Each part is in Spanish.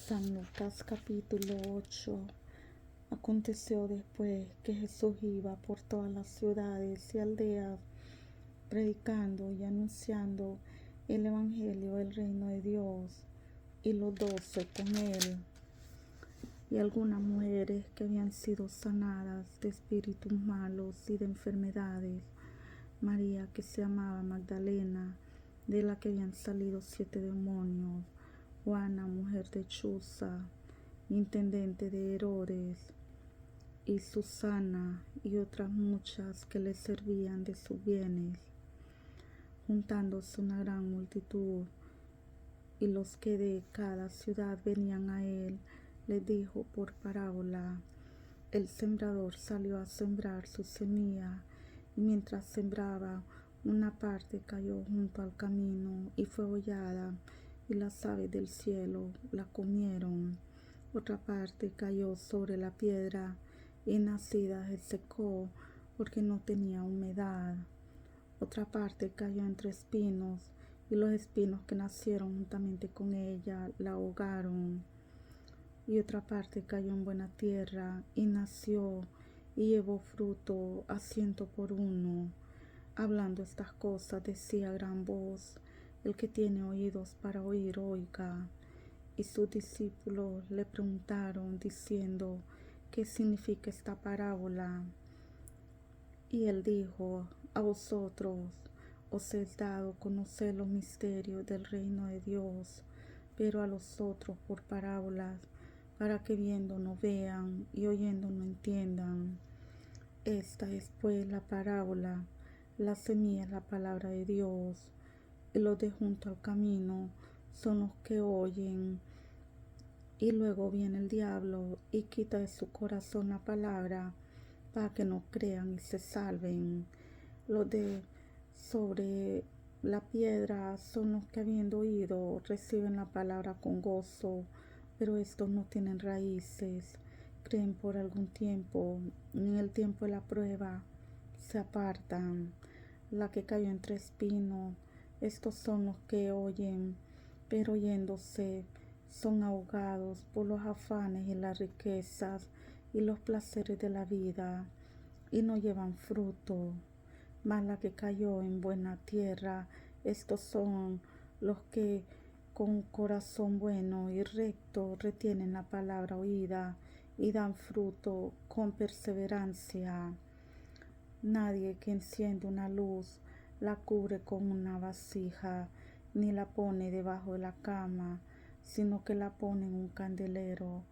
San Lucas capítulo 8. Aconteció después que Jesús iba por todas las ciudades y aldeas, predicando y anunciando el evangelio del reino de Dios, y los 12 con él, y algunas mujeres que habían sido sanadas de espíritus malos y de enfermedades. María, que se llamaba Magdalena, de la que habían salido 7 demonios. Juana, mujer de Chuza, intendente de Herodes, y Susana, y otras muchas que le servían de sus bienes. Juntándose una gran multitud, y los que de cada ciudad venían a él, les dijo por parábola: el sembrador salió a sembrar su semilla, y mientras sembraba, una parte cayó junto al camino y fue hollada, y las aves del cielo la comieron. Otra parte cayó sobre la piedra, y nacida se secó porque no tenía humedad. Otra parte cayó entre espinos, y los espinos que nacieron juntamente con ella la ahogaron. Y otra parte cayó en buena tierra, y nació, y llevó fruto a 100 por 1. Hablando estas cosas, decía a gran voz: el que tiene oídos para oír, oiga. Y sus discípulos le preguntaron, diciendo: ¿qué significa esta parábola? Y él dijo: a vosotros os es dado conocer los misterios del reino de Dios, pero a los otros por parábolas, para que viendo no vean y oyendo no entiendan. Esta es pues la parábola: la semilla es la palabra de Dios, y los de junto al camino son los que oyen, y luego viene el diablo y quita de su corazón la palabra, para que no crean y se salven. Los de sobre la piedra son los que, habiendo oído, reciben la palabra con gozo, pero estos no tienen raíces, creen por algún tiempo, y en el tiempo de la prueba se apartan. La que cayó entre espinos, estos son los que oyen, pero oyéndose son ahogados por los afanes y las riquezas y los placeres de la vida, y no llevan fruto. Mas la que cayó en buena tierra, estos son los que con corazón bueno y recto retienen la palabra oída y dan fruto con perseverancia. Nadie que enciende una luz la cubre con una vasija, ni la pone debajo de la cama, sino que la pone en un candelero,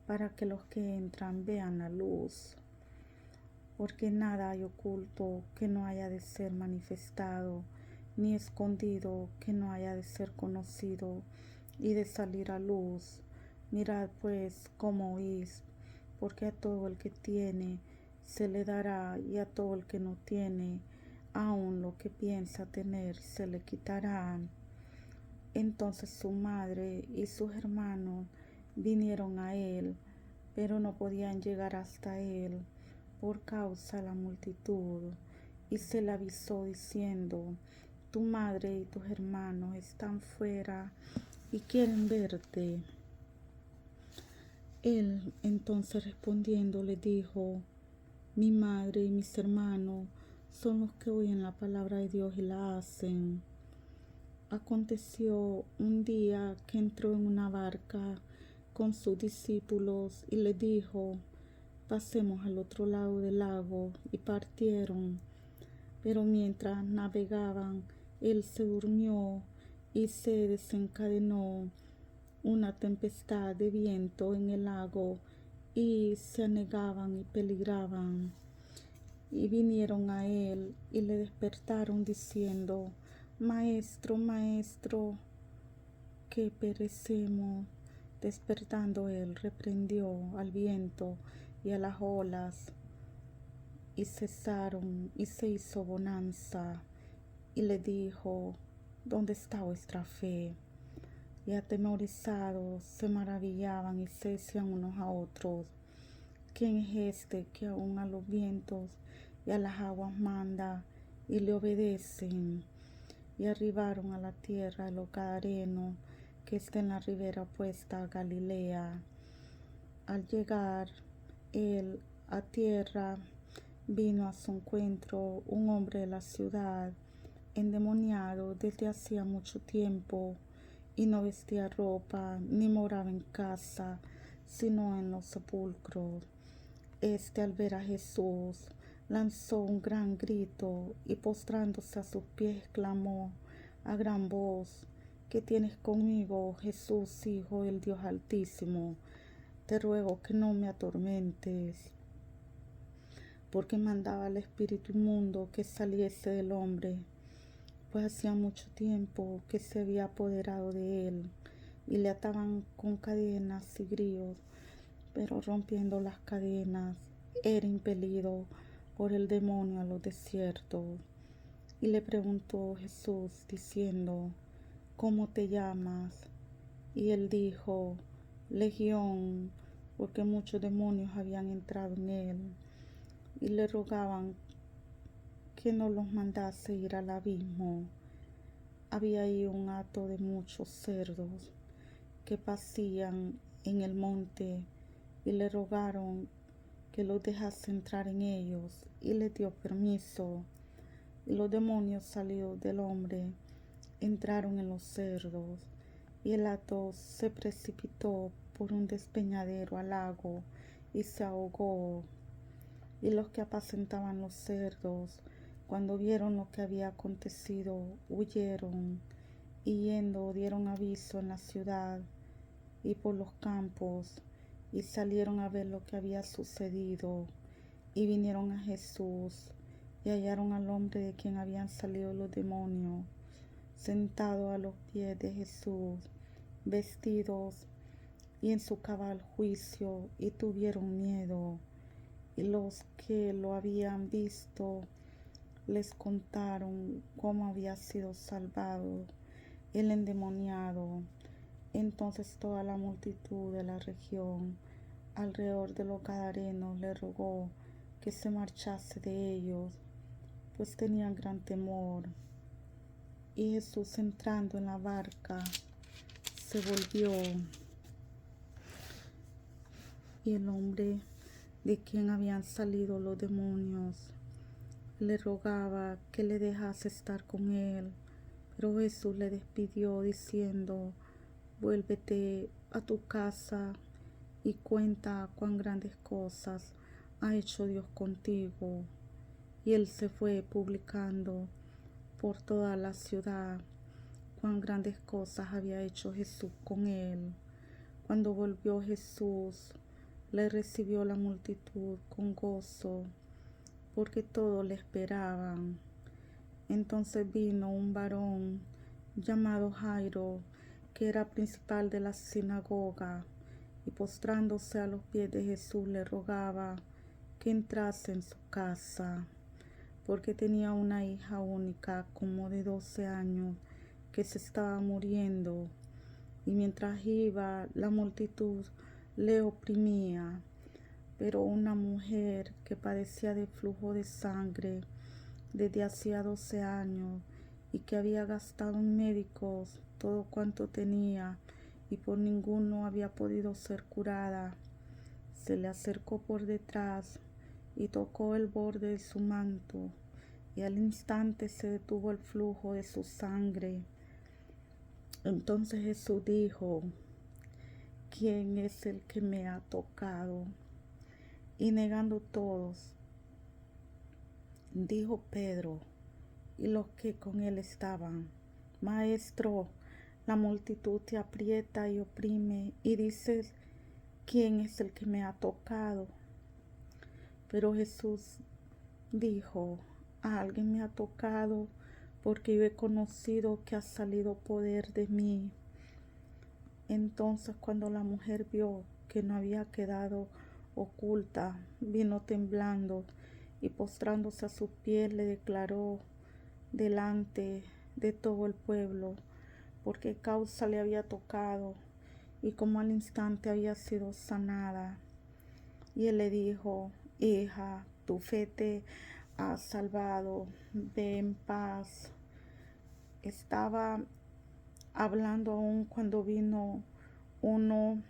para que los que entran vean la luz. Porque nada hay oculto que no haya de ser manifestado, ni escondido que no haya de ser conocido y de salir a luz. Mirad pues cómo oís, porque a todo el que tiene se le dará, y a todo el que no tiene, aun lo que piensa tener se le quitará. Entonces su madre y sus hermanos vinieron a él, pero no podían llegar hasta él por causa de la multitud, y se le avisó diciendo: tu madre y tus hermanos están fuera y quieren verte. Él entonces respondiendo le dijo: mi madre y mis hermanos son los que oyen la palabra de Dios y la hacen. Aconteció un día que entró en una barca con sus discípulos y les dijo: pasemos al otro lado del lago, y partieron. Pero mientras navegaban, él se durmió, y se desencadenó una tempestad de viento en el lago, y se anegaban y peligraban. Y vinieron a él y le despertaron diciendo: Maestro, Maestro, que perecemos. Despertando él, reprendió al viento y a las olas, y cesaron, y se hizo bonanza. Y le dijo: ¿dónde está vuestra fe? Y atemorizados se maravillaban y se decían unos a otros: ¿quién es este que aun a los vientos y a las aguas manda y le obedecen? Y arribaron a la tierra de los Gadarenos, que está en la ribera opuesta a Galilea. Al llegar él a tierra, vino a su encuentro un hombre de la ciudad, endemoniado desde hacía mucho tiempo, y no vestía ropa, ni moraba en casa, sino en los sepulcros. Este, al ver a Jesús, lanzó un gran grito y postrándose a sus pies clamó a gran voz: ¿Qué tienes conmigo, Jesús, Hijo del Dios Altísimo? Te ruego que no me atormentes. Porque mandaba al espíritu inmundo que saliese del hombre, pues hacía mucho tiempo que se había apoderado de él, y le ataban con cadenas y grillos, pero rompiendo las cadenas, era impelido por el demonio a los desiertos. Y le preguntó Jesús, diciendo: ¿Cómo te llamas? Y él dijo: Legión, porque muchos demonios habían entrado en él. Y le rogaban que no los mandase ir al abismo. Había ahí un hato de muchos cerdos que pasían en el monte, y le rogaron que los dejase entrar en ellos, y le dio permiso. Y los demonios, salidos del hombre, entraron en los cerdos, y el hato se precipitó por un despeñadero al lago y se ahogó. Y los que apacentaban los cerdos, cuando vieron lo que había acontecido, huyeron, y yendo dieron aviso en la ciudad y por los campos, y salieron a ver lo que había sucedido. Y vinieron a Jesús, y hallaron al hombre de quien habían salido los demonios, sentado a los pies de Jesús, vestidos y en su cabal juicio, y tuvieron miedo. Y los que lo habían visto les contaron cómo había sido salvado el endemoniado. Entonces toda la multitud de la región alrededor de los gadarenos le rogó que se marchase de ellos, pues tenían gran temor. Y Jesús, entrando en la barca, se volvió, y el hombre de quien habían salido los demonios le rogaba que le dejase estar con él. Pero Jesús le despidió diciendo: Vuélvete a tu casa y cuenta cuán grandes cosas ha hecho Dios contigo. Y él se fue publicando por toda la ciudad cuán grandes cosas había hecho Jesús con él. Cuando volvió Jesús, le recibió la multitud con gozo, porque todos le esperaban. Entonces vino un varón llamado Jairo, que era principal de la sinagoga, y postrándose a los pies de Jesús le rogaba que entrase en su casa, porque tenía una hija única como de 12 años que se estaba muriendo. Y mientras iba, la multitud le oprimía. Pero una mujer que padecía de flujo de sangre desde hacía 12 años, y que había gastado en médicos todo cuanto tenía, y por ninguno había podido ser curada, se le acercó por detrás y tocó el borde de su manto, y al instante se detuvo el flujo de su sangre. Entonces Jesús dijo: ¿Quién es el que me ha tocado? Y negando todos, dijo Pedro y los que con él estaban: Maestro, la multitud te aprieta y oprime, y dices: ¿Quién es el que me ha tocado? Pero Jesús dijo: Alguien me ha tocado, porque yo he conocido que ha salido poder de mí. Entonces, cuando la mujer vio que no había quedado oculta, vino temblando, y postrándose a sus pies le declaró delante de todo el pueblo por qué causa le había tocado, y cómo al instante había sido sanada. Y él le dijo: Hija, tu fe te ha salvado, ve en paz. Estaba hablando aún cuando vino uno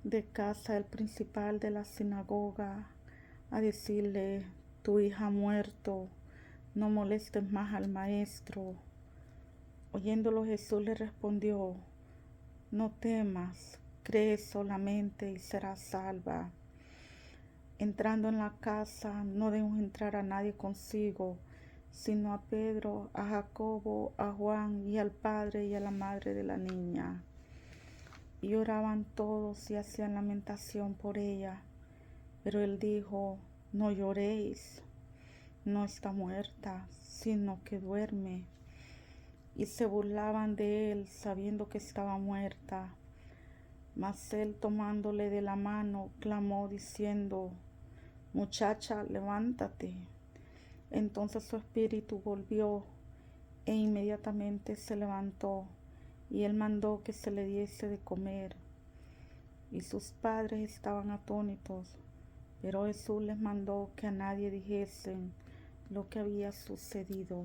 de casa, el principal de la sinagoga, a decirle: tu hija ha muerto, no molestes más al maestro. Oyéndolo, Jesús le respondió: no temas, cree solamente y serás salva. Entrando en la casa, no dejó entrar a nadie consigo, sino a Pedro, a Jacobo, a Juan y al padre y a la madre de la niña. Y oraban todos y hacían lamentación por ella. Pero él dijo: no lloréis, no está muerta, sino que duerme. Y se burlaban de él, sabiendo que estaba muerta. Mas él, tomándole de la mano, clamó diciendo: muchacha, levántate. Entonces su espíritu volvió, e inmediatamente se levantó, y él mandó que se le diese de comer. Y sus padres estaban atónitos, pero Jesús les mandó que a nadie dijesen lo que había sucedido.